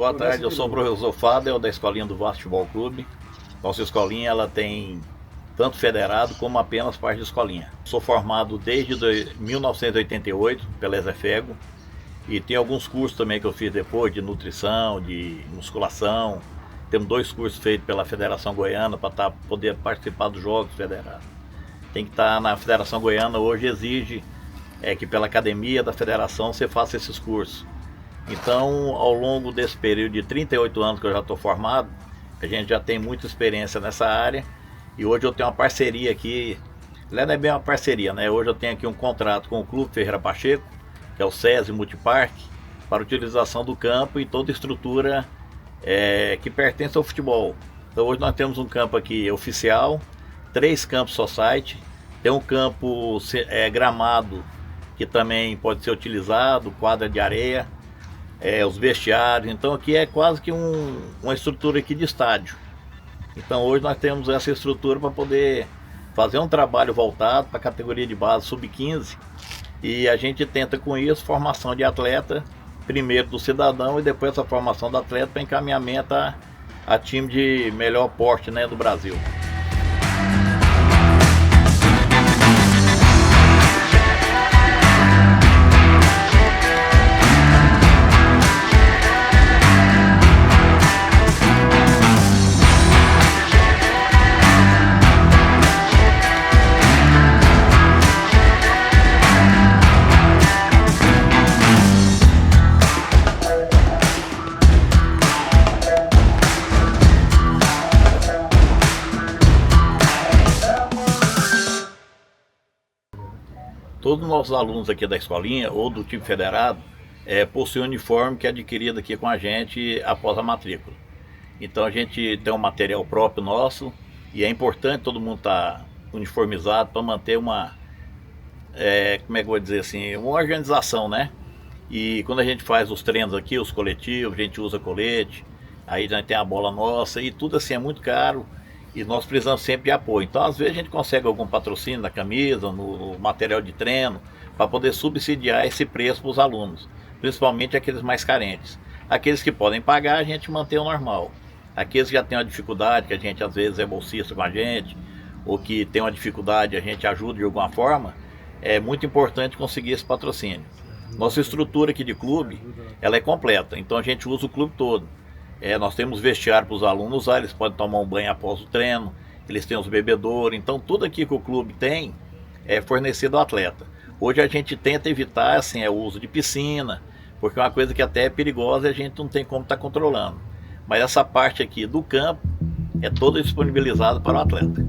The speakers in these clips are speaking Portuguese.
Boa tarde, eu sou o professor Fadel da Escolinha do Vasco Futebol Clube. Nossa escolinha ela tem tanto federado como apenas parte de escolinha. Sou formado desde 1988 pela Ezefego e tem alguns cursos também que eu fiz depois de nutrição, de musculação. Temos 2 cursos feitos pela Federação Goiana para poder participar dos Jogos Federados. Tem que estar na Federação Goiana, hoje exige que pela academia da federação você faça esses cursos. Então, ao longo desse período de 38 anos que eu já estou formado, a gente já tem muita experiência nessa área e hoje eu tenho uma parceria aqui, não é bem uma parceria, né? Hoje eu tenho aqui um contrato com o Clube Ferreira Pacheco, que é o SESI Multiparque, para utilização do campo e toda estrutura que pertence ao futebol. Então hoje nós temos um campo aqui oficial, 3 campos society, tem um campo gramado que também pode ser utilizado, quadra de areia, os vestiários. Então aqui é quase que uma estrutura aqui de estádio. Então hoje nós temos essa estrutura para poder fazer um trabalho voltado para a categoria de base sub-15 e a gente tenta com isso formação de atleta, primeiro do cidadão e depois essa formação do atleta para encaminhamento a time de melhor porte, né, do Brasil. Todos os nossos alunos aqui da escolinha ou do time federado possuem um uniforme que é adquirido aqui com a gente após a matrícula. Então a gente tem um material próprio nosso e é importante todo mundo estar uniformizado para manter uma, como é que eu vou dizer assim, uma organização, né? E quando a gente faz os treinos aqui, os coletivos, a gente usa colete, aí a gente tem a bola nossa e tudo assim é muito caro. E nós precisamos sempre de apoio. Então, às vezes, a gente consegue algum patrocínio na camisa, no material de treino, para poder subsidiar esse preço para os alunos, principalmente aqueles mais carentes. Aqueles que podem pagar, a gente mantém o normal. Aqueles que já têm uma dificuldade, que a gente às vezes é bolsista com a gente, ou que tem uma dificuldade, a gente ajuda de alguma forma, é muito importante conseguir esse patrocínio. Nossa estrutura aqui de clube, ela é completa, então a gente usa o clube todo. Nós temos vestiário para os alunos usar, eles podem tomar um banho após o treino, eles têm os bebedouros, então tudo aqui que o clube tem é fornecido ao atleta. Hoje a gente tenta evitar assim, o uso de piscina, porque é uma coisa que até é perigosa e a gente não tem como estar controlando. Mas essa parte aqui do campo é toda disponibilizada para o atleta.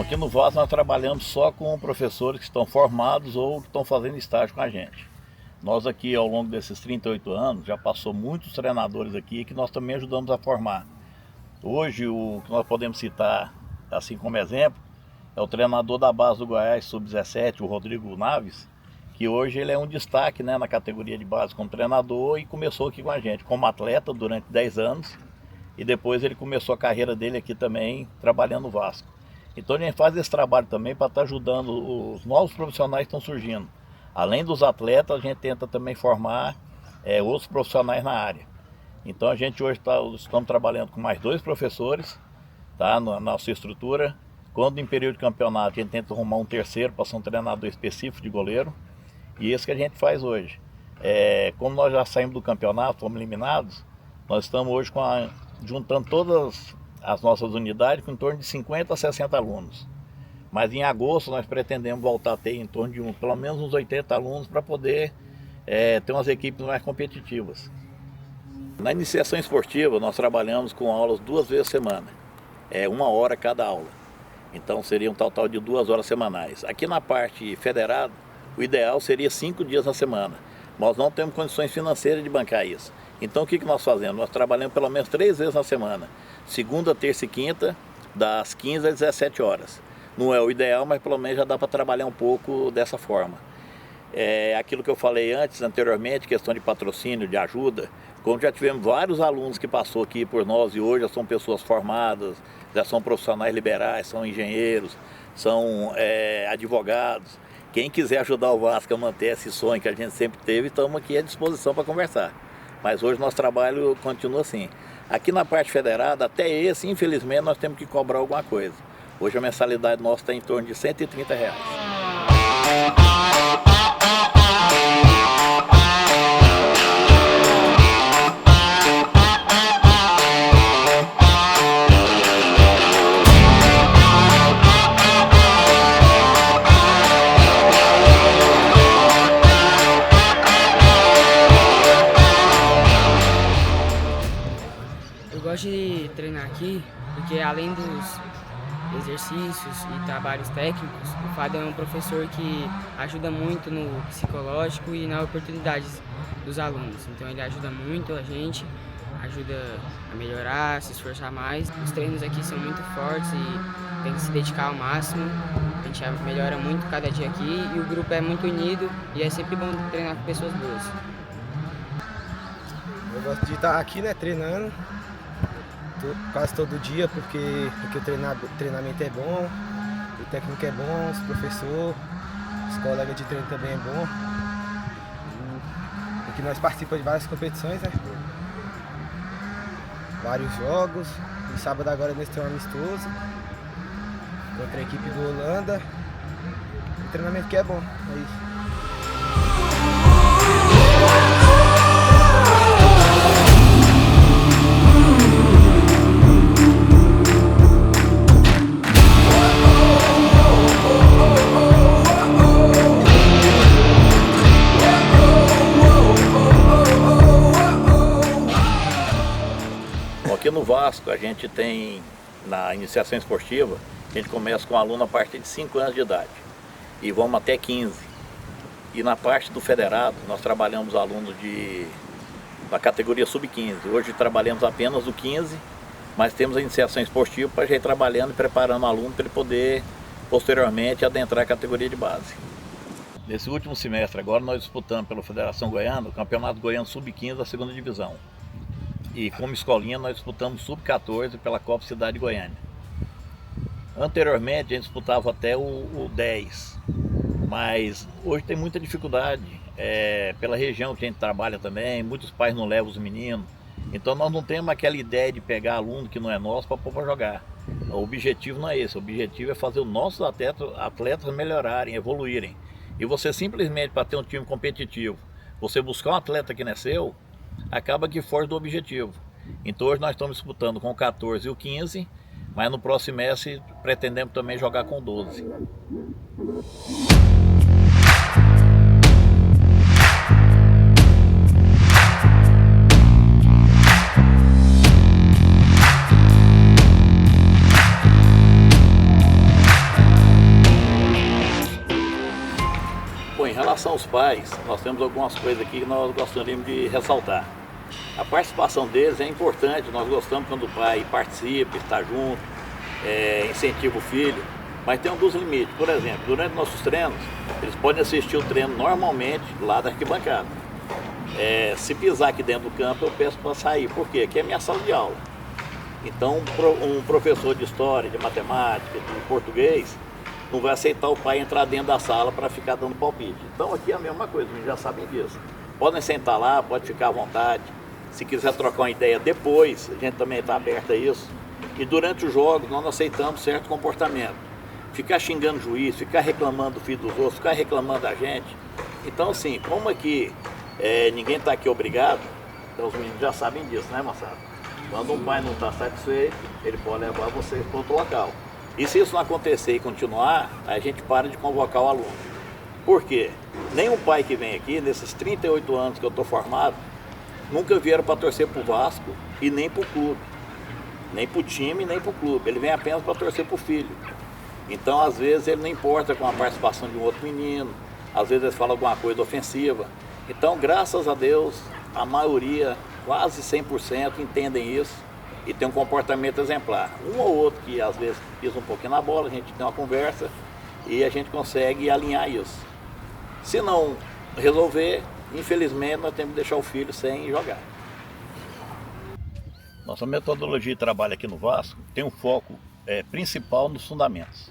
Aqui no Vasco nós trabalhamos só com professores que estão formados ou que estão fazendo estágio com a gente. Nós aqui ao longo desses 38 anos já passou muitos treinadores aqui que nós também ajudamos a formar. Hoje o que nós podemos citar assim como exemplo é o treinador da base do Goiás Sub-17, o Rodrigo Naves, que hoje ele é um destaque, né, na categoria de base como treinador e começou aqui com a gente como atleta durante 10 anos e depois ele começou a carreira dele aqui também trabalhando no Vasco. Então a gente faz esse trabalho também para estar ajudando os novos profissionais que estão surgindo. Além dos atletas, a gente tenta também formar outros profissionais na área. Então a gente hoje estamos trabalhando com mais 2 professores, tá, na nossa estrutura. Quando em período de campeonato a gente tenta arrumar um terceiro para ser um treinador específico de goleiro. E isso que a gente faz hoje. Como nós já saímos do campeonato, fomos eliminados, nós estamos hoje juntando todas as nossas unidades com em torno de 50 a 60 alunos. Mas em agosto nós pretendemos voltar a ter em torno de pelo menos uns 80 alunos para poder ter umas equipes mais competitivas. Na iniciação esportiva nós trabalhamos com aulas 2 vezes a semana, 1 hora cada aula. Então seria um total de 2 horas semanais. Aqui na parte federada, o ideal seria 5 dias na semana. Nós não temos condições financeiras de bancar isso. Então o que nós fazemos? Nós trabalhamos pelo menos 3 vezes na semana. Segunda, terça e quinta, das 15 às 17 horas. Não é o ideal, mas pelo menos já dá para trabalhar um pouco dessa forma. Aquilo que eu falei anteriormente, questão de patrocínio, de ajuda, como já tivemos vários alunos que passou aqui por nós e hoje já são pessoas formadas, já são profissionais liberais, são engenheiros, são advogados. Quem quiser ajudar o Vasco a manter esse sonho que a gente sempre teve, estamos aqui à disposição para conversar. Mas hoje nosso trabalho continua assim. Aqui na parte federada, até esse, infelizmente, nós temos que cobrar alguma coisa. Hoje a mensalidade nossa está em torno de R$130. Eu gosto de treinar aqui porque, além dos exercícios e trabalhos técnicos, o Fábio é um professor que ajuda muito no psicológico e nas oportunidades dos alunos. Então ele ajuda muito a gente, ajuda a melhorar, a se esforçar mais. Os treinos aqui são muito fortes e tem que se dedicar ao máximo. A gente melhora muito cada dia aqui e o grupo é muito unido e é sempre bom treinar com pessoas boas. Eu gosto de estar aqui, treinando quase todo dia, porque o treinamento é bom, o técnico é bom, os professores, os colegas de treino também é bom. Aqui nós participamos de várias competições, vários jogos. E sábado agora nós temos um amistoso contra a equipe do Holanda. O treinamento que é bom, é isso. Aqui no Vasco a gente tem, na iniciação esportiva, a gente começa com um aluno a partir de 5 anos de idade e vamos até 15. E na parte do federado nós trabalhamos alunos da categoria sub-15. Hoje trabalhamos apenas do 15, mas temos a iniciação esportiva para já ir trabalhando e preparando o aluno para ele poder posteriormente adentrar a categoria de base. Nesse último semestre agora nós disputamos pela Federação Goiana o Campeonato Goiano Sub-15 da 2ª Divisão. E como escolinha nós disputamos Sub-14 pela Copa Cidade de Goiânia. Anteriormente a gente disputava até o 10, mas hoje tem muita dificuldade, pela região que a gente trabalha também, muitos pais não levam os meninos, então nós não temos aquela ideia de pegar aluno que não é nosso para pôr para jogar. O objetivo não é esse, o objetivo é fazer os nossos atletas melhorarem, evoluírem. E você simplesmente, para ter um time competitivo, você buscar um atleta que não é seu, acaba que foge do objetivo. Então hoje nós estamos disputando com o 14 e o 15, mas no próximo semestre pretendemos também jogar com o 12. Bom, em relação aos pais, nós temos algumas coisas aqui que nós gostaríamos de ressaltar. A participação deles é importante, nós gostamos quando o pai participa, está junto, incentiva o filho, mas tem alguns limites. Por exemplo, durante nossos treinos, eles podem assistir o treino normalmente lá da arquibancada. Se pisar aqui dentro do campo, eu peço para sair, por quê? Aqui é minha sala de aula. Então, um professor de história, de matemática, de português, não vai aceitar o pai entrar dentro da sala para ficar dando palpite. Então aqui é a mesma coisa, vocês já sabem disso. Podem sentar lá, pode ficar à vontade. Se quiser trocar uma ideia depois, a gente também está aberto a isso. E durante os jogos nós não aceitamos certo comportamento. Ficar xingando o juiz, ficar reclamando do filho dos outros, ficar reclamando da gente. Então assim, como aqui ninguém está aqui obrigado, então os meninos já sabem disso, né, moçada? Quando um pai não está satisfeito, ele pode levar vocês para outro local. E se isso não acontecer e continuar, a gente para de convocar o aluno. Por quê? Nenhum pai que vem aqui, nesses 38 anos que eu estou formado, nunca vieram para torcer para o Vasco e nem para o clube. Nem para o time, nem para o clube. Ele vem apenas para torcer para o filho. Então, às vezes, ele não importa com a participação de um outro menino. Às vezes, ele fala alguma coisa ofensiva. Então, graças a Deus, a maioria, quase 100%, entendem isso e tem um comportamento exemplar. Um ou outro que, às vezes, pisa um pouquinho na bola, a gente tem uma conversa e a gente consegue alinhar isso. Se não resolver, infelizmente, nós temos que deixar o filho sem jogar. Nossa metodologia de trabalho aqui no Vasco tem um foco principal nos fundamentos.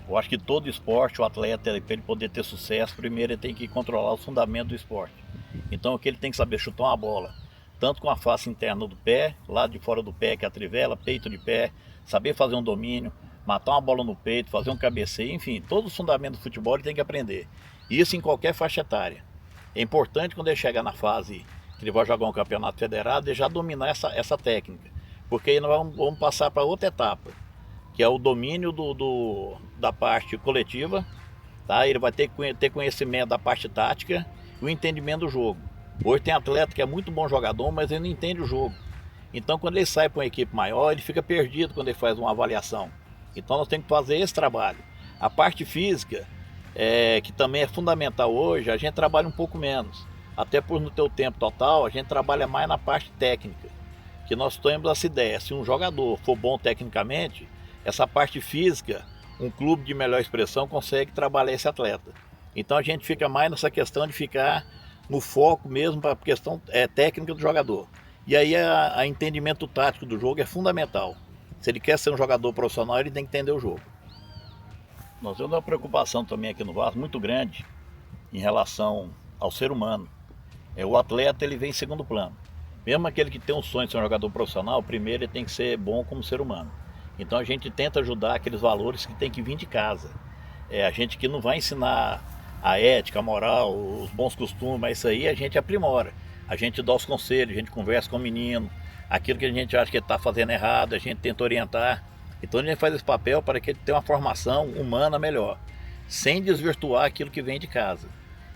Eu acho que todo esporte, o atleta, para ele poder ter sucesso, primeiro ele tem que controlar os fundamentos do esporte. Então aqui ele tem que saber chutar uma bola, tanto com a face interna do pé, lado de fora do pé, que é a trivela, peito de pé, saber fazer um domínio, matar uma bola no peito, fazer um cabeceio, enfim, todos os fundamentos do futebol ele tem que aprender. Isso em qualquer faixa etária. É importante quando ele chegar na fase que ele vai jogar um campeonato federado, ele já dominar essa técnica. Porque aí nós vamos passar para outra etapa, que é o domínio da parte coletiva, tá? Ele vai ter que ter conhecimento da parte tática e o entendimento do jogo. Hoje tem atleta que é muito bom jogador, mas ele não entende o jogo. Então quando ele sai para uma equipe maior, ele fica perdido quando ele faz uma avaliação. Então nós temos que fazer esse trabalho. A parte física, que também é fundamental hoje, a gente trabalha um pouco menos. Até por no teu tempo total, a gente trabalha mais na parte técnica. Que nós temos essa ideia, se um jogador for bom tecnicamente, essa parte física, um clube de melhor expressão consegue trabalhar esse atleta. Então a gente fica mais nessa questão de ficar no foco mesmo para a questão técnica do jogador. E aí a entendimento tático do jogo é fundamental. Se ele quer ser um jogador profissional, ele tem que entender o jogo. Nós temos uma preocupação também aqui no Vasco muito grande em relação ao ser humano. O atleta ele vem em segundo plano. Mesmo aquele que tem um sonho de ser um jogador profissional, primeiro ele tem que ser bom como ser humano. Então a gente tenta ajudar aqueles valores que tem que vir de casa. A gente que não vai ensinar a ética, a moral, os bons costumes, mas isso aí a gente aprimora. A gente dá os conselhos, a gente conversa com o menino, aquilo que a gente acha que ele está fazendo errado, a gente tenta orientar. Então a gente faz esse papel para que ele tenha uma formação humana melhor, sem desvirtuar aquilo que vem de casa.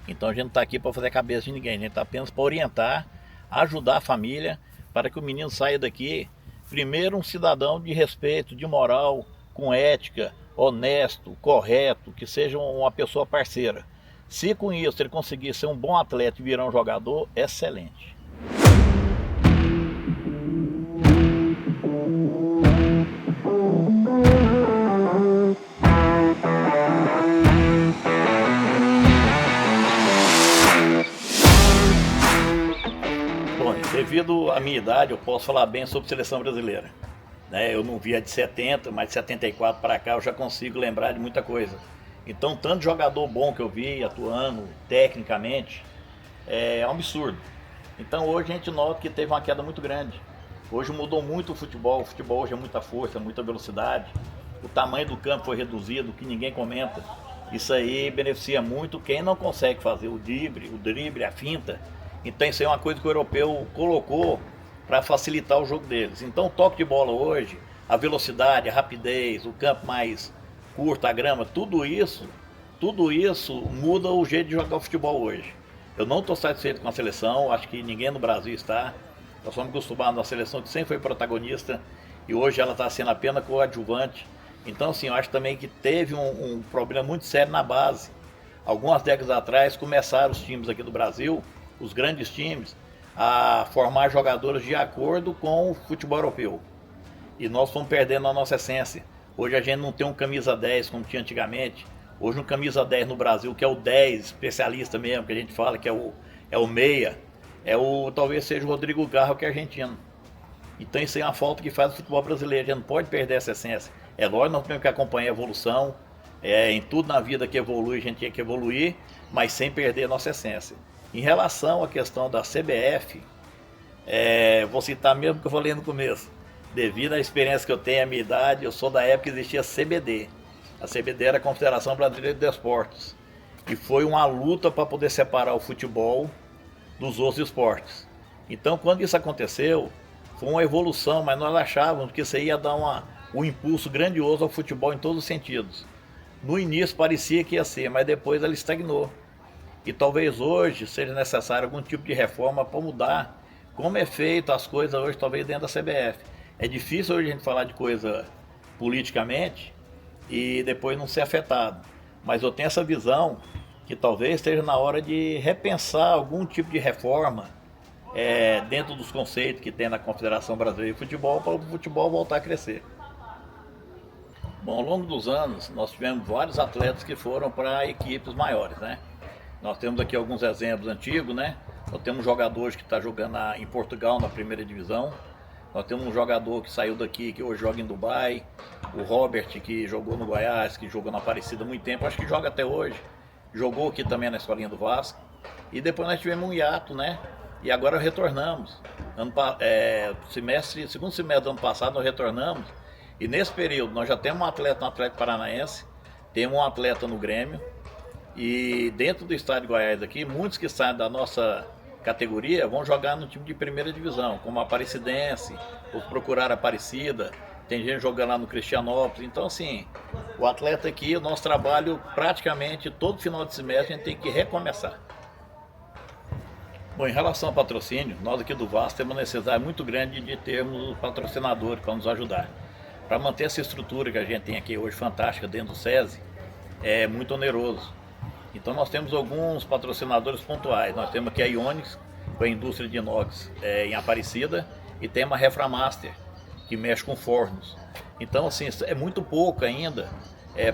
Então a gente não está aqui para fazer a cabeça de ninguém, a gente está apenas para orientar, ajudar a família, para que o menino saia daqui, primeiro um cidadão de respeito, de moral, com ética, honesto, correto, que seja uma pessoa parceira. Se com isso ele conseguir ser um bom atleta e virar um jogador, excelente. Devido à minha idade, eu posso falar bem sobre seleção brasileira. Eu não via de 70, mas de 74 para cá eu já consigo lembrar de muita coisa. Então, tanto jogador bom que eu vi atuando tecnicamente, é um absurdo. Então hoje a gente nota que teve uma queda muito grande. Hoje mudou muito o futebol hoje é muita força, muita velocidade. O tamanho do campo foi reduzido, que ninguém comenta. Isso aí beneficia muito quem não consegue fazer o drible, a finta. Então isso é uma coisa que o europeu colocou para facilitar o jogo deles. Então o toque de bola hoje, a velocidade, a rapidez, o campo mais curto, a grama, tudo isso muda o jeito de jogar o futebol hoje. Eu não estou satisfeito com a seleção, acho que ninguém no Brasil está. Nós somos acostumados na seleção que sempre foi protagonista e hoje ela está sendo apenas coadjuvante. Então assim, eu acho também que teve um problema muito sério na base. Algumas décadas atrás começaram os times aqui do Brasil, os grandes times, a formar jogadores de acordo com o futebol europeu. E nós fomos perdendo a nossa essência. Hoje a gente não tem um camisa 10 como tinha antigamente. Hoje um camisa 10 no Brasil, que é o 10 especialista mesmo, que a gente fala que é o meia, talvez seja o Rodrigo Garro, que é argentino. Então isso é uma falta que faz o futebol brasileiro. A gente não pode perder essa essência. É lógico, nós temos que acompanhar a evolução. Em tudo na vida que evolui, a gente tem que evoluir, mas sem perder a nossa essência. Em relação à questão da CBF, vou citar mesmo que eu falei no começo. Devido à experiência que eu tenho, à minha idade, eu sou da época que existia a CBD. A CBD era a Confederação Brasileira de Desportos. E foi uma luta para poder separar o futebol dos outros esportes. Então, quando isso aconteceu, foi uma evolução, mas nós achávamos que isso ia dar um impulso grandioso ao futebol em todos os sentidos. No início parecia que ia ser, mas depois ele estagnou. E talvez hoje seja necessário algum tipo de reforma para mudar como é feito as coisas hoje, talvez dentro da CBF. É difícil hoje a gente falar de coisa politicamente e depois não ser afetado. Mas eu tenho essa visão que talvez esteja na hora de repensar algum tipo de reforma dentro dos conceitos que tem na Confederação Brasileira de Futebol para o futebol voltar a crescer. Bom, ao longo dos anos nós tivemos vários atletas que foram para equipes maiores, né? Nós temos aqui alguns exemplos antigos, né? Nós temos um jogador que está jogando em Portugal na primeira divisão. Nós temos um jogador que saiu daqui, que hoje joga em Dubai. O Robert, que jogou no Goiás, que jogou na Aparecida há muito tempo, acho que joga até hoje. Jogou aqui também na escolinha do Vasco. E depois nós tivemos um hiato, né? E agora retornamos. Segundo semestre do ano passado nós retornamos. E nesse período nós já temos um atleta no Atlético Paranaense, temos um atleta no Grêmio. E dentro do estado de Goiás aqui, muitos que saem da nossa categoria vão jogar no time de primeira divisão, como a Aparecidense, ou procurar a Aparecida, tem gente jogando lá no Cristianópolis. Então assim, o atleta aqui, o nosso trabalho praticamente todo final de semestre a gente tem que recomeçar. Bom, em relação ao patrocínio, nós aqui do Vasco temos uma necessidade muito grande de termos patrocinadores para nos ajudar. Para manter essa estrutura que a gente tem aqui hoje fantástica dentro do SESI, é muito oneroso. Então nós temos alguns patrocinadores pontuais. Nós temos aqui a Ionix, com a indústria de inox em Aparecida, e tem uma Reframaster, que mexe com fornos. Então assim, é muito pouco ainda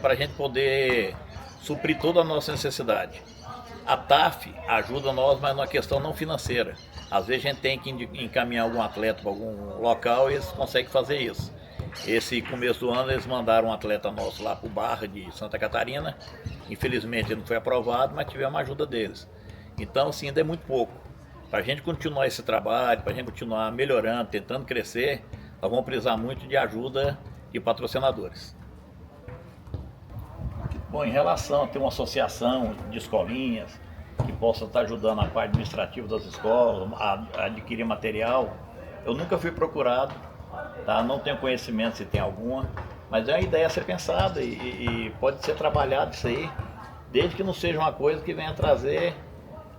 para a gente poder suprir toda a nossa necessidade. A TAF ajuda nós, mas na questão não financeira. Às vezes a gente tem que encaminhar algum atleta para algum local e eles conseguem fazer isso. Esse começo do ano eles mandaram um atleta nosso lá para o Barra de Santa Catarina. Infelizmente ele não foi aprovado, mas tivemos a ajuda deles. Então assim, ainda é muito pouco. Para a gente continuar esse trabalho, para a gente continuar melhorando, tentando crescer, nós vamos precisar muito de ajuda de patrocinadores. Bom, em relação a ter uma associação de escolinhas que possa estar ajudando a parte administrativa das escolas, a adquirir material, eu nunca fui procurado, tá? Não tenho conhecimento se tem alguma, mas é uma ideia a ser pensada e pode ser trabalhado isso aí, desde que não seja uma coisa que venha trazer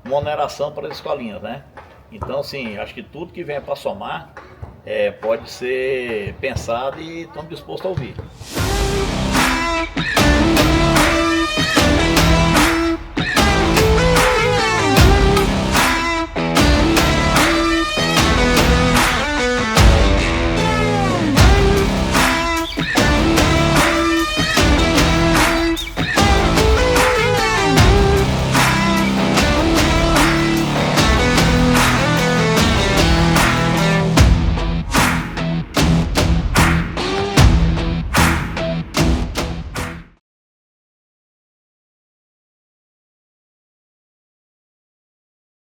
uma oneração para as escolinhas, né? Então, assim, acho que tudo que venha para somar pode ser pensado e estamos dispostos a ouvir.